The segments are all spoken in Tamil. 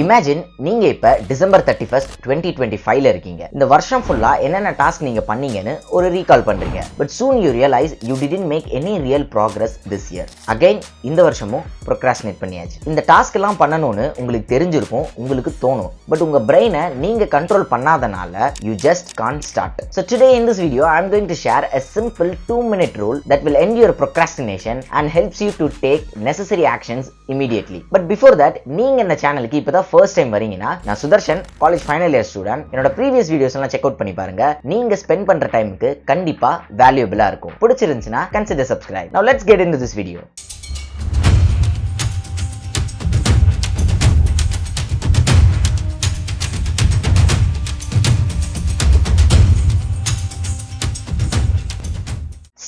இமேஜின் நீங்க இப்ப டிசம்பர் 31st 2025ல இருக்கீங்க. இந்த வருஷம் ஃபுல்லா என்னென்ன டாஸ்க் நீங்க பண்ணீங்கன்னு ஒரு ரீகால் பண்றீங்க. But soon you realize you didn't make any real progress this year. Again இந்த வருஷமும் procrastinate பண்ணியாச்சு. இந்த டாஸ்க் எல்லாம் பண்ணணும்னு உங்களுக்கு தெரிஞ்சிருக்கும், உங்களுக்கு தோணும். பட் உங்க பிரெயினை நீங்க control பண்ணாதனால you just can't start. So today in this video I am going to share a simple 2-minute rule that will end your procrastination and helps you to take necessary actions immediately. But before that, நீங்க இந்த சேனலுக்கு இப்பதான் ஃபர்ஸ்ட் டைம் வரீங்கன்னா, நான் Sudharshan, college final year student. என்னோட ப்ரீவியஸ் வீடியோஸ் எல்லாம் செக் அவுட் பண்ணி பாருங்க. நீங்க ஸ்பெண்ட் பண்ற டைமுக்கு கண்டிப்பா வேல்யூபிளா இருக்கும். பிடிச்சிருந்துச்சுன்னா consider subscribe. Now let's get into this video.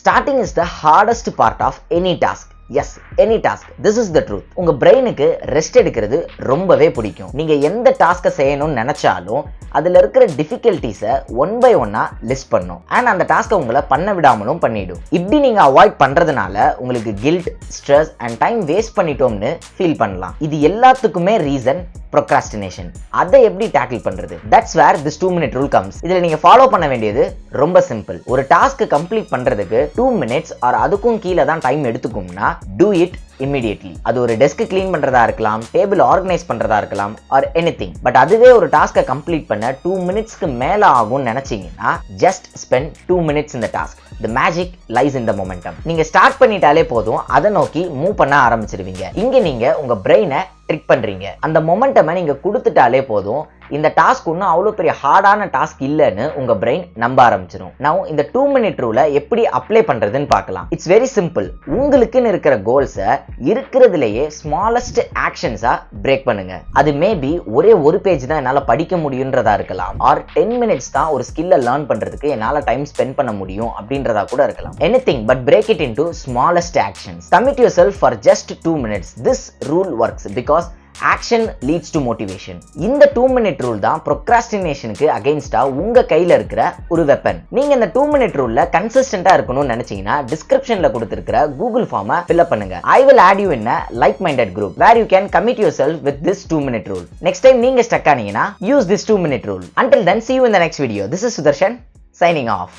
Starting is the hardest part of any task. Yes, any task. This is the truth. உங்க பிரெயினுக்கு ரெஸ்ட் எடுக்கிறது ரொம்பவே பிடிக்கும். நீங்க எந்த டாஸ்கை செய்யணும்னு நினைச்சாலும் அதுல இருக்கிற டிஃபிகல்ட்டிஸை ஒன் பை ஒன்னா லிஸ்ட் பண்ணும். அண்ட் அந்த டாஸ்கை உங்களை பண்ண விடாமலும் பண்ணிடும். இப்படி நீங்க அவாய்ட் பண்றதுனால உங்களுக்கு guilt, stress and time waste பண்ணிட்டோம்னு ஃபீல் பண்ணலாம். இது எல்லாத்துக்குமே ரீசன் procrastination. அதை எப்படி டேக்கிள் பண்றது? That's where this 2-minute rule comes. இதுல நீங்க ஃபாலோ பண்ண வேண்டியது ரொம்ப சிம்பிள். ஒரு டாஸ்க் கம்ப்ளீட் பண்றதுக்கு 2 minutes ஆர் அதுக்கும் கீழே தான் டைம் எடுத்துக்கும்னா do it immediately. அது ஒரு டெஸ்க் கிளீன் பண்றதா இருக்கலாம், டேபிள் ஆர்கனைஸ் பண்றதா இருக்கலாம் ஆர் எனிதிங். பட் அதுவே ஒரு டாஸ்கை கம்ப்ளீட் பண்ண 2 minutesக்கு மேல ஆகும்னு நினைச்சீங்கன்னா just spend 2 minutes in the task. The magic lies in the momentum. நீங்க ஸ்டார்ட் பண்ணிட்டாலே போதும், அதை நோக்கி மூவ் பண்ண ஆரம்பிச்சிருவீங்க. இங்க நீங்க உங்க பிரெயினை ட்ரிக் பண்றீங்க. அந்த மொமெண்டமை நீங்க கொடுத்துட்டாலே போதும், இந்த டாஸ்க் ஒன்றும் அவ்வளோ பெரிய ஹார்டான டாஸ்க் இல்லைன்னு உங்க பிரெயின் நம்ப ஆரம்பிச்சிடும். நான் இந்த 2-minute ரூலை எப்படி அப்ளை பண்றதுன்னு பார்க்கலாம். It's very simple. உங்களுக்குன்னு இருக்கிற கோல்ஸை இருக்கிறதுலேயே ஸ்மாலஸ்ட் ஆக்ஷன்ஸா பிரேக் பண்ணுங்க. அது மேபி ஒரே ஒரு பேஜ் தான் என்னால் படிக்க முடியுன்றதா இருக்கலாம், ஆர் 10 minutes தான் ஒரு ஸ்கில்லை லேர்ன் பண்றதுக்கு என்னால் டைம் ஸ்பெண்ட் பண்ண முடியும் அப்படின்றதா கூட இருக்கலாம். Anything but break it into smallest actions. Commit your self for just 2 minutes. This rule works because action leads to motivation. இந்த 2-minute rule தான் procrastinationக்கு அகைன்ஸ்டா உங்க கையில இருக்கிற ஒரு வெப்பன். நீங்க இந்த 2-minute ரூல்ல கன்சிஸ்டன்ட்டா இருக்கணும்னு நினைச்சீங்கன்னா டிஸ்கிரிப்ஷன்ல கொடுத்திருக்கிற கூகுள் ஃபார்மை fill up பண்ணுங்க. I will add you in a like-minded group where you can commit yourself with this 2-minute rule. Next time நீங்க stuck ஆனீங்கன்னா use this 2-minute rule. Until then, see you in the next video. This is Sudarshan signing off.